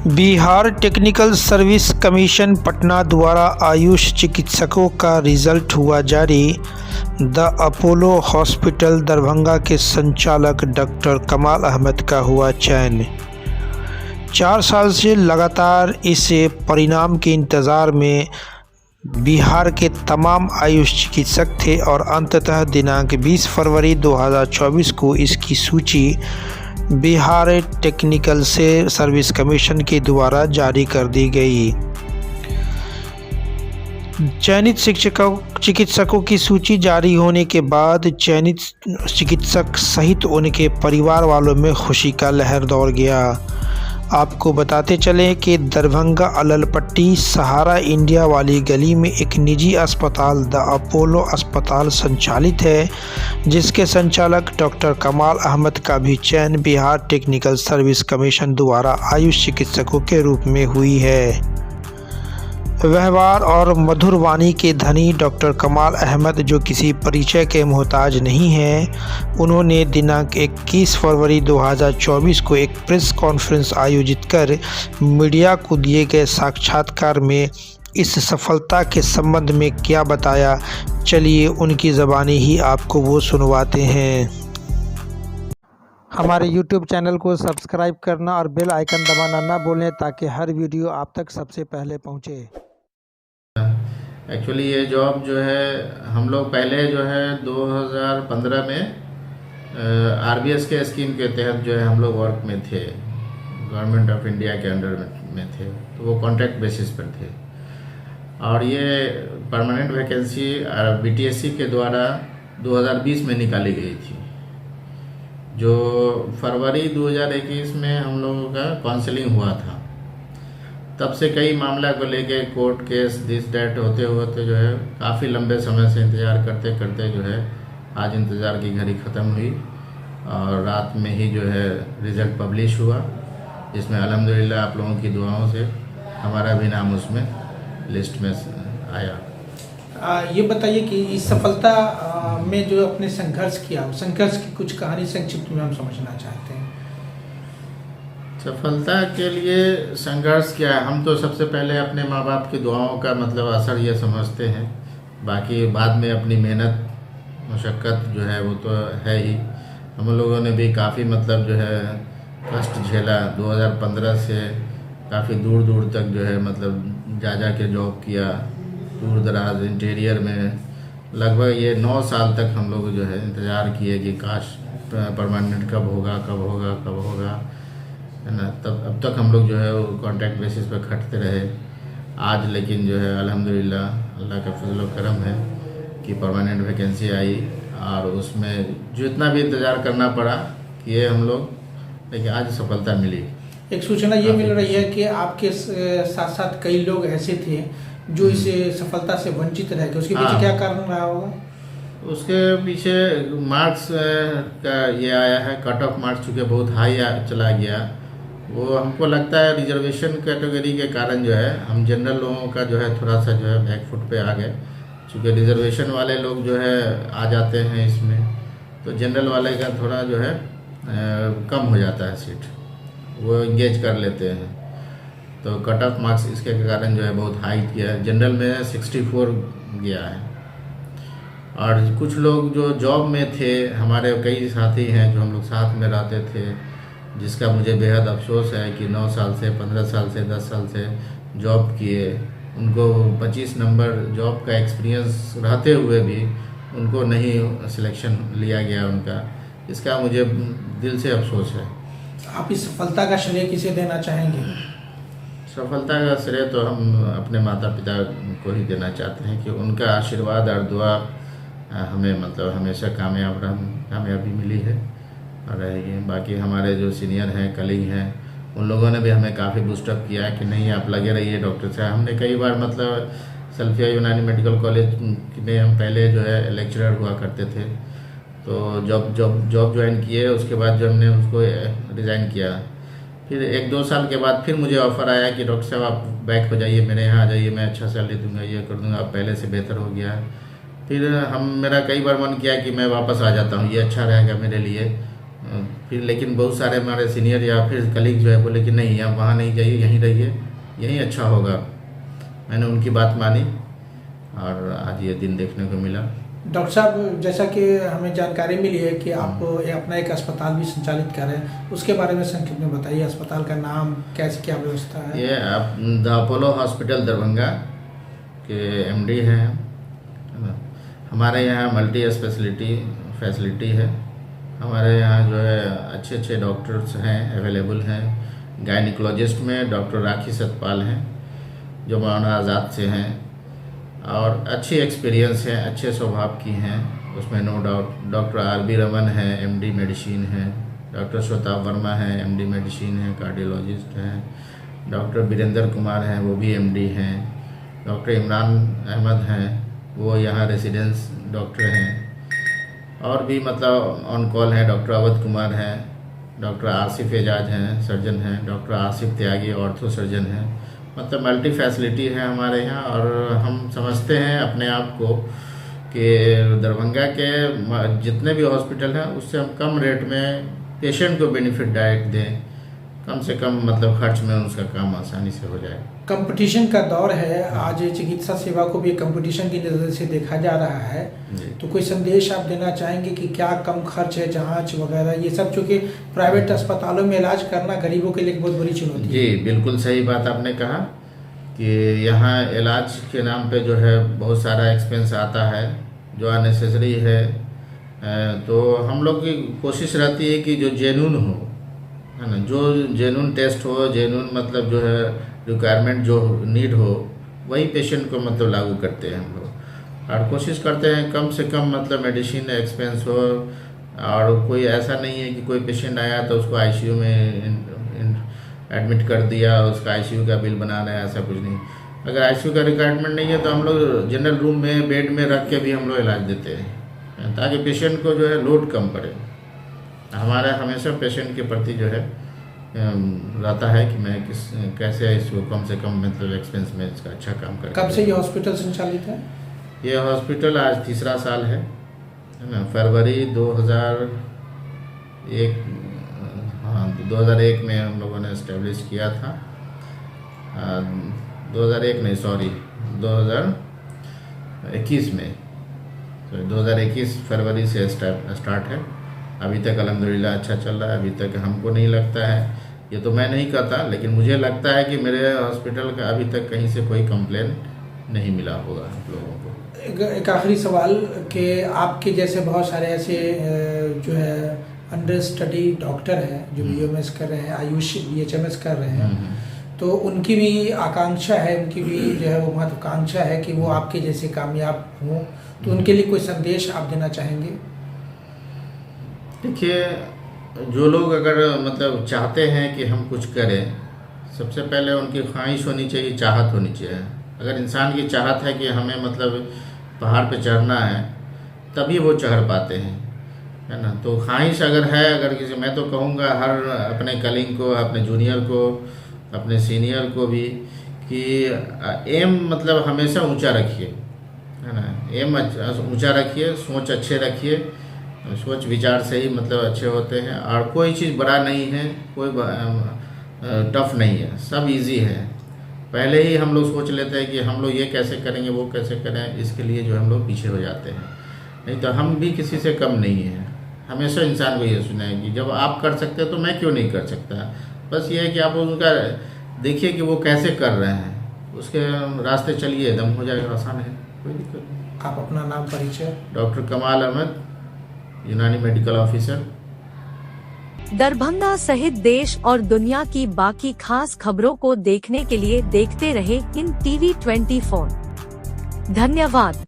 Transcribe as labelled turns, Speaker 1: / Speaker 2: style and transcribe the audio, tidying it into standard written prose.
Speaker 1: Bihar technical service commission Patna द्वारा आयुष चिकित्सकों का रिजल्ट हुआ जारी। द अपोलो हॉस्पिटल दरभंगा के संचालक डॉक्टर कमाल अहमद का हुआ चयन। 4 साल से लगातार इस परिणाम के इंतज़ार में बिहार के तमाम आयुष चिकित्सक थे और अंततः दिनांक 20 फरवरी 2024 को इसकी सूची बिहार टेक्निकल से सर्विस कमीशन के द्वारा जारी कर दी गई। चयनित चिकित्सकों की सूची जारी होने के बाद चयनित चिकित्सक सहित उनके परिवार वालों में खुशी का लहर दौड़ गया। आपको बताते चलें कि दरभंगा अललपट्टी सहारा इंडिया वाली गली में एक निजी अस्पताल द अपोलो अस्पताल संचालित है, जिसके संचालक डॉक्टर कमाल अहमद का भी चयन बिहार टेक्निकल सर्विस कमीशन द्वारा आयुष चिकित्सकों के रूप में हुई है। व्यवहार और मधुर वाणी के धनी डॉक्टर कमाल अहमद, जो किसी परिचय के मोहताज नहीं हैं, उन्होंने दिनांक 21 फरवरी 2024 को एक प्रेस कॉन्फ्रेंस आयोजित कर मीडिया को दिए गए साक्षात्कार में इस सफलता के संबंध में क्या बताया, चलिए उनकी ज़बानी ही आपको वो सुनवाते हैं। हमारे YouTube चैनल को सब्सक्राइब करना और बेल आइकन दबाना ना भूलें ताकि हर वीडियो आप तक सबसे पहले पहुँचे।
Speaker 2: एक्चुअली ये जॉब जो है हम लोग पहले जो है 2015 में आरबीएस के स्कीम के तहत जो है हम लोग वर्क में थे, गवर्नमेंट ऑफ इंडिया के अंडर में थे, तो वो कॉन्ट्रैक्ट बेसिस पर थे। और ये परमानेंट वैकेंसी बीटीएससी के द्वारा 2020 में निकाली गई थी, जो फरवरी 2021 में हम लोगों का काउंसलिंग हुआ था। तब से कई मामला को लेके कोर्ट केस दिस डैट होते होते जो है काफ़ी लंबे समय से इंतज़ार करते करते जो है आज इंतज़ार की घड़ी ख़त्म हुई और रात में ही जो है रिज़ल्ट पब्लिश हुआ, जिसमें अल्हम्दुलिल्लाह आप लोगों की दुआओं से हमारा भी नाम उसमें लिस्ट में आया।
Speaker 3: ये बताइए कि इस सफलता में जो अपने संघर्ष किया, संघर्ष की कुछ कहानी संक्षिप्त में हम समझना चाहते हैं।
Speaker 2: सफलता के लिए संघर्ष क्या है, हम तो सबसे पहले अपने माँ बाप की दुआओं का मतलब असर ये समझते हैं, बाकी बाद में अपनी मेहनत मशक्क़त जो है वो तो है ही। हम लोगों ने भी काफ़ी मतलब जो है कष्ट झेला। 2015 से काफ़ी दूर दूर तक जो है मतलब जा के जॉब किया, दूर दराज इंटीरियर में। लगभग ये 9 साल तक हम लोग जो है इंतज़ार किए कि काश परमानेंट कब होगा कब होगा कब होगा, है ना। तब अब तक हम लोग जो है वो कॉन्ट्रैक्ट बेसिस पर खटते रहे। आज लेकिन जो है अल्हम्दुलिल्लाह अल्लाह का फजल व करम है कि परमानेंट वैकेंसी आई और उसमें जितना भी इंतज़ार करना पड़ा कि ये हम लोग, लेकिन आज सफलता मिली।
Speaker 3: एक सूचना ये मिल रही है कि आपके साथ साथ कई लोग ऐसे थे जो इस सफलता से वंचित रह गए, उसके पीछे क्या कारण रहा होगा?
Speaker 2: उसके पीछे मार्क्स का ये आया है, कट ऑफ मार्क्स चूँकि बहुत हाई चला गया। वो हमको लगता है रिजर्वेशन कैटेगरी के कारण जो है हम जनरल लोगों का जो है थोड़ा सा जो है बैक फुट पे आ गए, चूँकि रिजर्वेशन वाले लोग जो है आ जाते हैं इसमें, तो जनरल वाले का थोड़ा जो है कम हो जाता है सीट, वो इंगेज कर लेते हैं। तो कट ऑफ मार्क्स इसके कारण जो है बहुत हाई किया है, जनरल में 64 गया है। और कुछ लोग जो जॉब में थे, हमारे कई साथी हैं जो हम लोग साथ में रहते थे, जिसका मुझे बेहद अफसोस है कि 9 साल से 15 साल से 10 साल से जॉब किए, उनको 25 नंबर जॉब का एक्सपीरियंस रहते हुए भी उनको नहीं सिलेक्शन लिया गया उनका। इसका मुझे दिल से अफसोस है।
Speaker 3: आप इस सफलता का श्रेय किसे देना चाहेंगे?
Speaker 2: सफलता का श्रेय तो हम अपने माता पिता को ही देना चाहते हैं कि उनका आशीर्वाद और दुआ हमें मतलब हमेशा कामयाबी मिली है और रहेगी। बाकी हमारे जो सीनियर हैं, कलीग हैं, उन लोगों ने भी हमें काफ़ी बूस्टअप किया है कि नहीं आप लगे रहिए डॉक्टर साहब। हमने कई बार मतलब सल्फिया यूनानी मेडिकल कॉलेज में हम पहले जो है लेक्चरर हुआ करते थे, तो जॉब ज्वाइन किए, उसके बाद जो हमने उसको रिज़ाइन किया, फिर 1-2 साल के बाद फिर मुझे ऑफ़र आया कि डॉक्टर साहब आप बैक हो जाइए, मेरे यहाँ आ जाइए, मैं अच्छा सैलरी दूंगा, ये कर दूंगा, आप पहले से बेहतर हो गया। फिर मेरा कई बार मन किया कि मैं वापस आ जाता हूँ, ये अच्छा रहेगा मेरे लिए। फिर लेकिन बहुत सारे हमारे सीनियर या फिर कलीग जो है बोले कि नहीं आप वहाँ नहीं जाइए, यहीं रहिए, यहीं अच्छा होगा। मैंने उनकी बात मानी और आज ये दिन देखने को मिला।
Speaker 3: डॉक्टर साहब, जैसा कि हमें जानकारी मिली है कि आप अपना एक अस्पताल भी संचालित कर रहे हैं, उसके बारे में संक्षिप्त में बताइए। अस्पताल का नाम, कैसे, क्या व्यवस्था है?
Speaker 2: ये द अपोलो हॉस्पिटल दरभंगा के एमडी हैं। हमारे यहाँ मल्टी स्पेशलिटी फैसिलिटी है। हमारे यहाँ जो है अच्छे अच्छे डॉक्टर्स हैं, अवेलेबल हैं। गायनिकोलॉजिस्ट में डॉक्टर राखी सतपाल हैं जो मौलाना आज़ाद से हैं और अच्छी एक्सपीरियंस है, अच्छे स्वभाव की हैं, उसमें no doubt. Doctor R B. Raman है, एमडी मेडिसिन है। डॉक्टर श्वेता वर्मा है, एमडी मेडिसिन है, कार्डियोलॉजिस्ट हैं। डॉक्टर वीरेंद्र कुमार हैं, वो भी एमडी हैं। डॉक्टर इमरान अहमद हैं, वो यहाँ रेसिडेंस डॉक्टर हैं। और भी मतलब ऑन कॉल हैं डॉक्टर अवध कुमार हैं। डॉक्टर आसिफ एजाज हैं, सर्जन हैं। डॉक्टर आसिफ त्यागी ऑर्थो सर्जन हैं। मतलब मल्टी फैसिलिटी है हमारे यहाँ। और हम समझते हैं अपने आप को कि दरभंगा के जितने भी हॉस्पिटल हैं उससे हम कम रेट में पेशेंट को बेनिफिट डायरेक्ट दें, कम से कम मतलब खर्च में उसका काम आसानी से हो जाए।
Speaker 3: कंपटीशन का दौर है, आज चिकित्सा सेवा को भी कंपटीशन की नज़र से देखा जा रहा है, तो कोई संदेश आप देना चाहेंगे कि क्या कम खर्च है, जांच वगैरह ये सब, चूँकि प्राइवेट अस्पतालों में इलाज करना गरीबों के लिए एक बहुत बड़ी चुनौती है।
Speaker 2: जी बिल्कुल सही बात आपने कहा कि यहाँ इलाज के नाम पे जो है बहुत सारा एक्सपेंस आता है जो अननेसेसरी है। तो हम लोग की कोशिश रहती है कि जो जेन्युइन हो, है ना, जो जेन्युइन टेस्ट हो, जेन्युइन मतलब जो है रिक्वायरमेंट जो नीड हो, वही पेशेंट को मतलब लागू करते हैं हम लोग। और कोशिश करते हैं कम से कम मतलब मेडिसिन एक्सपेंस हो। और कोई ऐसा नहीं है कि कोई पेशेंट आया तो उसको आईसीयू में एडमिट कर दिया, उसका आईसीयू का बिल बना रहे हैं, ऐसा कुछ नहीं। अगर आईसीयू का रिक्वायरमेंट नहीं है तो हम लोग जनरल रूम में बेड में रख के भी हम लोग इलाज देते हैं ताकि पेशेंट को जो है लोड कम पड़े। हमारा हमेशा पेशेंट के प्रति जो है रहता है कि मैं कैसे इसको कम से कम मतलब एक्सपेंस में इसका अच्छा काम करें।
Speaker 3: कब से ये हॉस्पिटल संचालित है?
Speaker 2: ये हॉस्पिटल आज तीसरा साल है ना। फरवरी 2001 में हम लोगों ने इस्टेब्लिश किया था। 2021 में, तो 2021 फरवरी से स्टार्ट है। अभी तक अल्हम्दुलिल्लाह अच्छा चल रहा है। अभी तक हमको नहीं लगता है, ये तो मैं नहीं कहता, लेकिन मुझे लगता है कि मेरे हॉस्पिटल का अभी तक कहीं से कोई कंप्लेन नहीं मिला होगा आप लोगों को।
Speaker 3: एक आखिरी सवाल कि आपके जैसे बहुत सारे ऐसे जो है अंडर स्टडी डॉक्टर हैं जो बीएमएस कर रहे हैं, आयुष बीएचएमएस कर रहे हैं, तो उनकी भी आकांक्षा है, उनकी भी जो है वो महत्वाकांक्षा है कि वो आपके जैसे कामयाब हों, तो उनके लिए कोई संदेश आप देना चाहेंगे?
Speaker 2: देखिए, जो लोग अगर मतलब चाहते हैं कि हम कुछ करें, सबसे पहले उनकी ख्वाहिश होनी चाहिए, चाहत होनी चाहिए। अगर इंसान की चाहत है कि हमें मतलब पहाड़ पे चढ़ना है, तभी वो चढ़ पाते हैं, है ना। तो ख्वाहिश अगर है, अगर किसी, मैं तो कहूँगा हर अपने कलीग को, अपने जूनियर को, अपने सीनियर को भी कि एम मतलब हमेशा ऊंचा रखिए, है ना। एम ऊंचा रखिए, सोच अच्छे रखिए। सोच विचार से ही मतलब अच्छे होते हैं। और कोई चीज़ बड़ा नहीं है, कोई टफ नहीं है, सब इजी है। पहले ही हम लोग सोच लेते हैं कि हम लोग ये कैसे करेंगे, वो कैसे करें, इसके लिए जो हम लोग पीछे हो जाते हैं। नहीं तो हम भी किसी से कम नहीं हैं। हमेशा इंसान को ये सुना है कि जब आप कर सकते हैं तो मैं क्यों नहीं कर सकता। बस ये है कि आप उनका देखिए कि वो कैसे कर रहे हैं, उसके रास्ते चलिए, दम हो जाएगा, आसान है, कोई दिक्कत नहीं।
Speaker 3: आप अपना नाम परिचय?
Speaker 2: डॉक्टर कमाल अहमद, यूनानी मेडिकल ऑफिसर।
Speaker 4: दरभंगा सहित देश और दुनिया की बाकी खास खबरों को देखने के लिए देखते रहे इन TV 24। धन्यवाद।